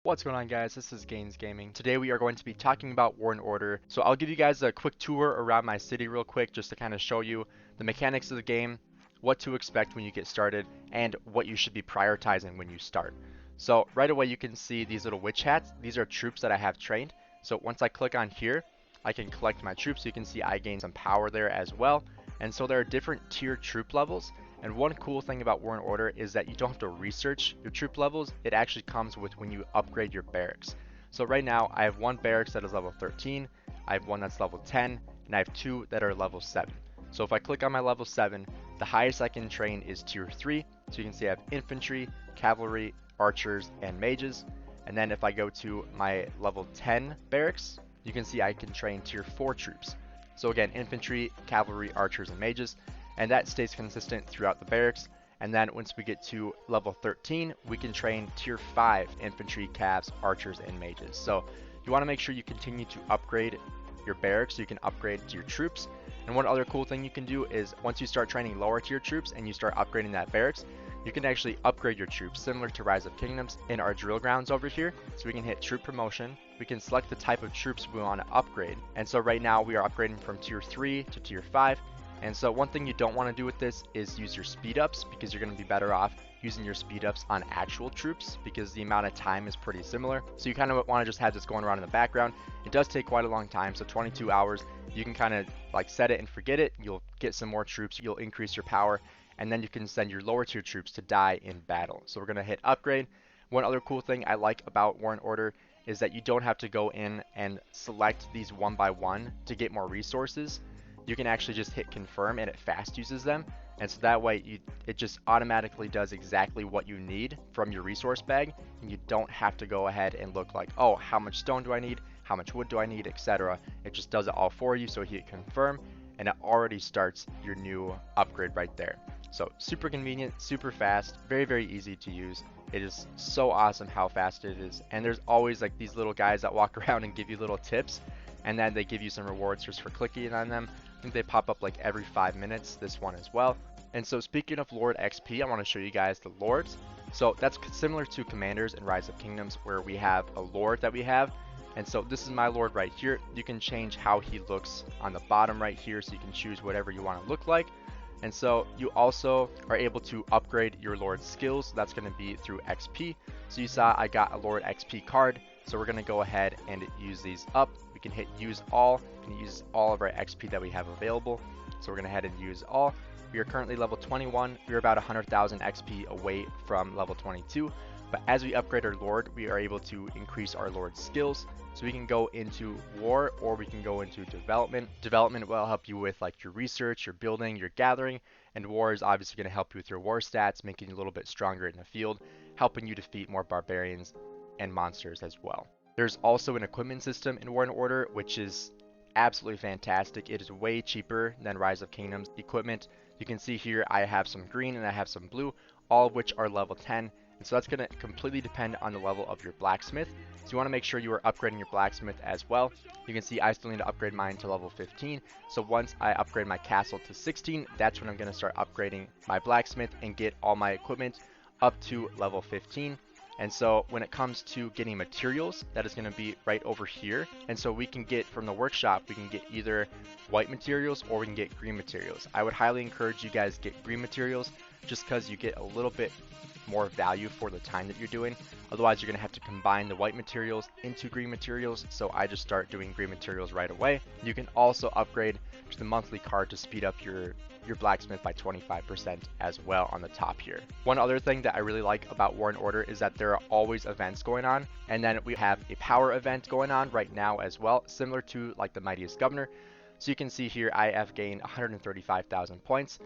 What's going on, guys? This is Gainz Gaming. Today we are going to be talking about War and Order. So I'll give you guys a quick tour around my city real quick just to kind of show you the mechanics of the game, what to expect when you get started, and what you should be prioritizing when you start. So right away you can see these little witch hats. These are troops that I have trained. So once I click on here, I can collect my troops. You can see I gain some power there as well. And so there are different tier troop levels. And one cool thing about War and Order is that you don't have to research your troop levels. It actually comes with when you upgrade your barracks. So right now I have one barracks that is level 13, I have one that's level 10, and I have two that are level 7. So if I click on my level 7, the highest I can train is tier 3. So you can see I have infantry, cavalry, archers, and mages. And then if I go to my level 10 barracks, you can see I can train tier 4 troops. So again, infantry, cavalry, archers, and mages. And that stays consistent throughout the barracks. And then once we get to level 13, we can train tier 5 infantry, cavs, archers, and mages. So you want to make sure you continue to upgrade your barracks so you can upgrade to your troops. And one other cool thing you can do is once you start training lower tier troops and you start upgrading that barracks, you can actually upgrade your troops similar to Rise of Kingdoms in our drill grounds over here. So we can hit troop promotion. We can select the type of troops we want to upgrade. And so right now we are upgrading from tier 3 to tier 5. And so one thing you don't want to do with this is use your speed ups, because you're going to be better off using your speed ups on actual troops because the amount of time is pretty similar. So you kind of want to just have this going around in the background. It does take quite a long time, so 22 hours. You can kind of like set it and forget it. You'll get some more troops, you'll increase your power, and then you can send your lower tier troops to die in battle. So we're going to hit upgrade. One other cool thing I like about War and Order is that you don't have to go in and select these one by one to get more resources. You can actually just hit confirm and it fast uses them. And so that way it just automatically does exactly what you need from your resource bag. And you don't have to go ahead and look like, oh, how much stone do I need? How much wood do I need? Etc. It just does it all for you. So hit confirm and it already starts your new upgrade right there. So super convenient, super fast, very, very easy to use. It is so awesome how fast it is. And there's always like these little guys that walk around and give you little tips. And then they give you some rewards just for clicking on them. I think they pop up like every 5 minutes, this one as well. And so speaking of Lord XP, I want to show you guys the Lords. So that's similar to Commanders in Rise of Kingdoms where we have a Lord that we have. And so this is my Lord right here. You can change how he looks on the bottom right here, so you can choose whatever you want to look like. And so you also are able to upgrade your Lord's skills. That's going to be through XP. So you saw I got a Lord XP card. So we're going to go ahead and use these up. We can hit use all and use all of our XP that we have available. So we're going to head and use all. We are currently level 21. We're about 100,000 XP away from level 22. But as we upgrade our Lord, we are able to increase our Lord's skills. So we can go into war or we can go into development. Development will help you with like your research, your building, your gathering. And war is obviously going to help you with your war stats, making you a little bit stronger in the field, helping you defeat more barbarians and monsters as well. There's also an equipment system in War and Order, which is absolutely fantastic. It is way cheaper than Rise of Kingdoms equipment. You can see here I have some green and I have some blue, all of which are level 10. And so that's going to completely depend on the level of your blacksmith. So you want to make sure you are upgrading your blacksmith as well. You can see I still need to upgrade mine to level 15. So once I upgrade my castle to 16, that's when I'm going to start upgrading my blacksmith and get all my equipment up to level 15. And so when it comes to getting materials, that is going to be right over here. And so we can get from the workshop, we can get either white materials or we can get green materials. I would highly encourage you guys to get green materials just because you get a little bit more value for the time that you're doing. Otherwise, you're going to have to combine the white materials into green materials. So I just start doing green materials right away. You can also upgrade to the monthly card to speed up your blacksmith by 25% as well on the top here. One other thing that I really like about War and Order is that there are always events going on, and then we have a power event going on right now as well, similar to like the Mightiest Governor. So you can see here I have gained 135,000 points.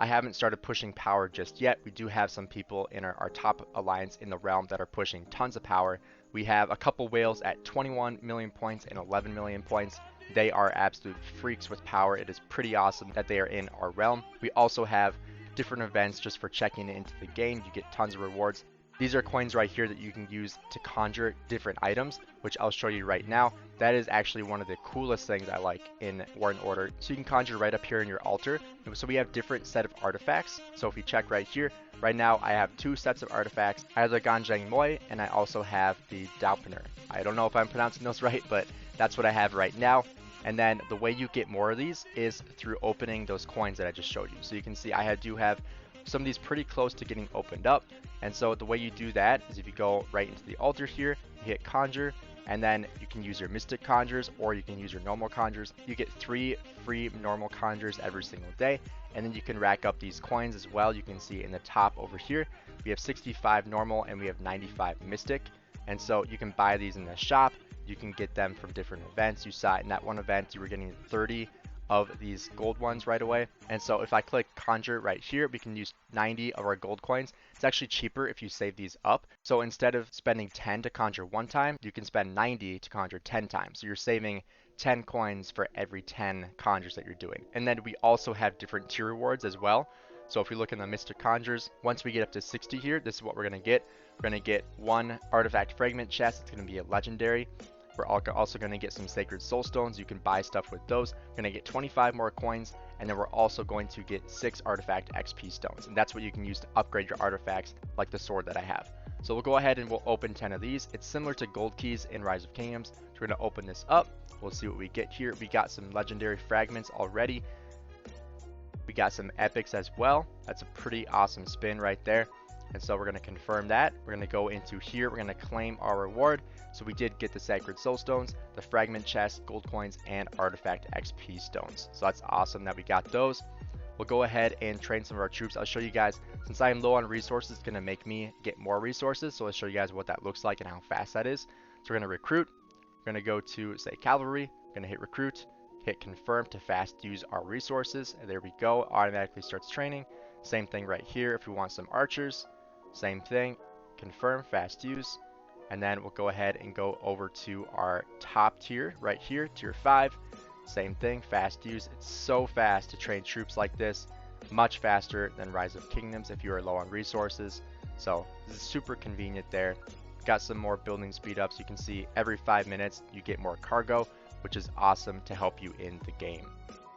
I haven't started pushing power just yet. We do have some people in our top alliance in the realm that are pushing tons of power. We have a couple whales at 21 million points and 11 million points. They are absolute freaks with power. It is pretty awesome that they are in our realm. We also have different events just for checking into the game. You get tons of rewards. These are coins right here that you can use to conjure different items, which I'll show you right now. That is actually one of the coolest things I like in War and Order. So you can conjure right up here in your altar. So we have different set of artifacts. So if we check right here, right now I have 2 sets of artifacts. I have the Ganjang and I also have the Daupener. I don't know if I'm pronouncing those right, but that's what I have right now. And then the way you get more of these is through opening those coins that I just showed you. So you can see I do have some of these pretty close to getting opened up. And so the way you do that is if you go right into the altar here, you hit conjure, and then you can use your mystic conjures or you can use your normal conjures. You get 3 free normal conjures every single day, and then you can rack up these coins as well. You can see in the top over here, we have 65 normal and we have 95 mystic. And so you can buy these in the shop. You can get them from different events. You saw in that one event, you were getting 30 of these gold ones right away. And so if I click conjure right here, we can use 90 of our gold coins. It's actually cheaper if you save these up. So instead of spending 10 to conjure 1 time, you can spend 90 to conjure 10 times. So you're saving 10 coins for every 10 conjures that you're doing. And then we also have different tier rewards as well. So if we look in the Mystic Conjures, once we get up to 60 here, this is what we're going to get. We're going to get 1 artifact fragment chest. It's going to be a legendary. We're also going to get some sacred soul stones. You can buy stuff with those. We're going to get 25 more coins, and then we're also going to get 6 artifact XP stones, and that's what you can use to upgrade your artifacts, like the sword that I have. So we'll go ahead and we'll open 10 of these. It's similar to gold keys in Rise of Kingdoms. So we're going to open this up. We'll see what we get here. We got some legendary fragments already. We got some epics as well. That's a pretty awesome spin right there. And so we're going to confirm that. We're going to go into here. We're going to claim our reward. So we did get the Sacred Soul Stones, the Fragment Chest, Gold Coins, and Artifact XP Stones. So that's awesome that we got those. We'll go ahead and train some of our troops. I'll show you guys, since I am low on resources, it's going to make me get more resources. So I'll show you guys what that looks like and how fast that is. So we're going to recruit. We're going to go to, say, Cavalry. We're going to hit Recruit. Hit Confirm to fast use our resources. And there we go. Automatically starts training. Same thing right here if we want some archers. Same thing, confirm, fast use, and then we'll go ahead and go over to our top tier right here, tier 5. Same thing, fast use. It's so fast to train troops like this, much faster than Rise of Kingdoms if you are low on resources. So this is super convenient there. Got some more building speed ups. You can see every 5 minutes you get more cargo, which is awesome to help you in the game.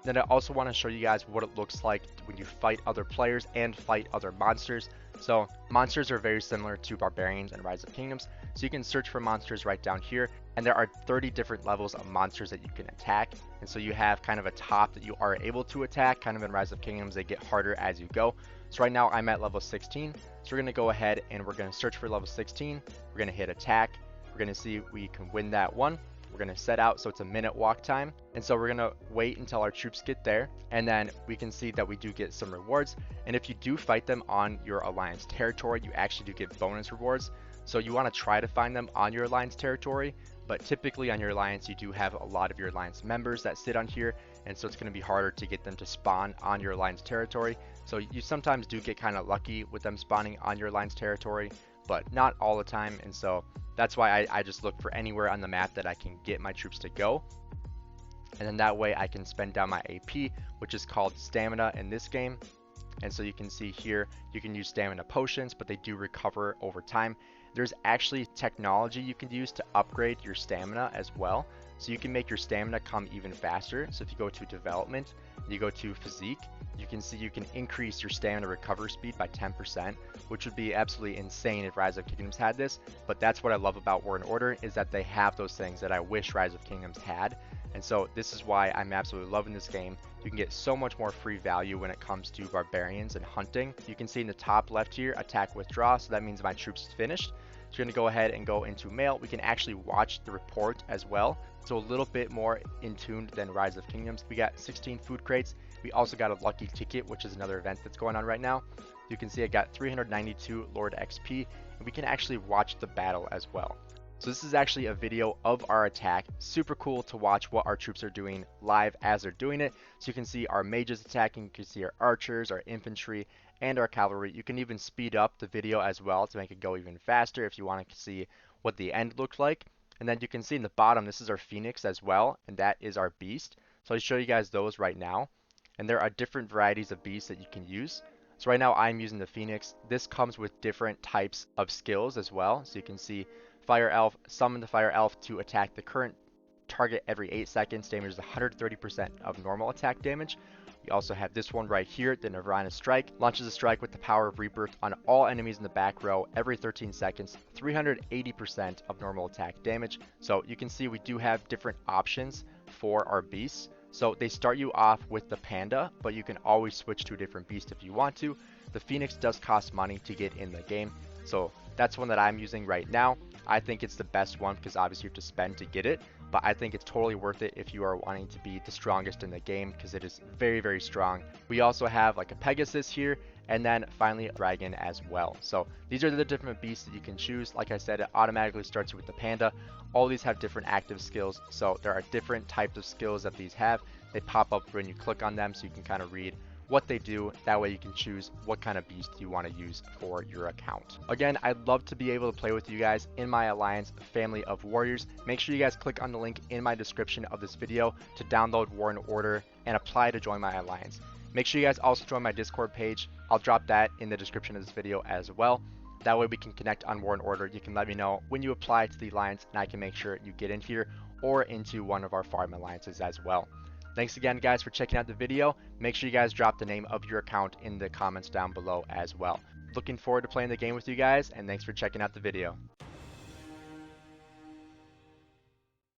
Then I also want to show you guys what it looks like when you fight other players and fight other monsters. So monsters are very similar to barbarians and Rise of Kingdoms. So you can search for monsters right down here, and there are 30 different levels of monsters that you can attack. And so you have kind of a top that you are able to attack. Kind of in Rise of Kingdoms, they get harder as you go. So right now I'm at level 16. So we're going to go ahead and we're going to search for level 16. We're going to hit attack. We're going to see if we can win that one. We're going to set out, so it's a minute walk time. And so we're going to wait until our troops get there, and then we can see that we do get some rewards. And if you do fight them on your alliance territory, you actually do get bonus rewards. So you want to try to find them on your alliance territory, but typically on your alliance you do have a lot of your alliance members that sit on here, and so it's going to be harder to get them to spawn on your alliance territory. So you sometimes do get kind of lucky with them spawning on your alliance territory, but not all the time. And so that's why I just look for anywhere on the map that I can get my troops to go. And then that way I can spend down my AP, which is called stamina in this game. And so you can see here, you can use stamina potions, but they do recover over time. There's actually technology you can use to upgrade your stamina as well. So you can make your stamina come even faster. So if you go to development, you go to physique, you can see you can increase your stamina recovery speed by 10%, which would be absolutely insane if Rise of Kingdoms had this. But that's what I love about War and Order, is that they have those things that I wish Rise of Kingdoms had. And so this is why I'm absolutely loving this game. You can get so much more free value when it comes to barbarians and hunting. You can see in the top left here, attack withdraw, so that means my troops is finished. So you're going to go ahead and go into mail. We can actually watch the report as well. So a little bit more in tuned than Rise of Kingdoms. We got 16 food crates. We also got a lucky ticket, which is another event that's going on right now. You can see I got 392 Lord XP, and we can actually watch the battle as well. So this is actually a video of our attack. Super cool to watch what our troops are doing live as they're doing it. So you can see our mages attacking, you can see our archers, our infantry, and our cavalry. You can even speed up the video as well to make it go even faster if you want to see what the end looked like. And then you can see in the bottom, this is our phoenix as well, and that is our beast. So I'll show you guys those right now. And there are different varieties of beasts that you can use. So right now I'm using the Phoenix. This comes with different types of skills as well. So you can see Fire Elf, summon the Fire Elf to attack the current target every 8 seconds, damages 130% of normal attack damage. You also have this one right here, the Nirvana Strike. Launches a strike with the power of Rebirth on all enemies in the back row every 13 seconds, 380% of normal attack damage. So you can see we do have different options for our beasts. So they start you off with the Panda, but you can always switch to a different beast if you want to. The Phoenix does cost money to get in the game, so that's one that I'm using right now. I think it's the best one because obviously you have to spend to get it, but I think it's totally worth it if you are wanting to be the strongest in the game because it is very, very strong. We also have like a Pegasus here, and then finally a dragon as well. So these are the different beasts that you can choose. Like I said, it automatically starts you with the Panda. All these have different active skills, so there are different types of skills that these have. They pop up when you click on them so you can kind of read what they do. That way you can choose what kind of beast you want to use for your account. Again, I'd love to be able to play with you guys in my Alliance family of warriors. Make sure you guys click on the link in my description of this video to download War and Order and apply to join my Alliance. Make sure you guys also join my Discord page. I'll drop that in the description of this video as well. That way we can connect on War and Order. You can let me know when you apply to the Alliance and I can make sure you get in here or into one of our farm alliances as well. Thanks again guys for checking out the video. Make sure you guys drop the name of your account in the comments down below as well. Looking forward to playing the game with you guys, and thanks for checking out the video.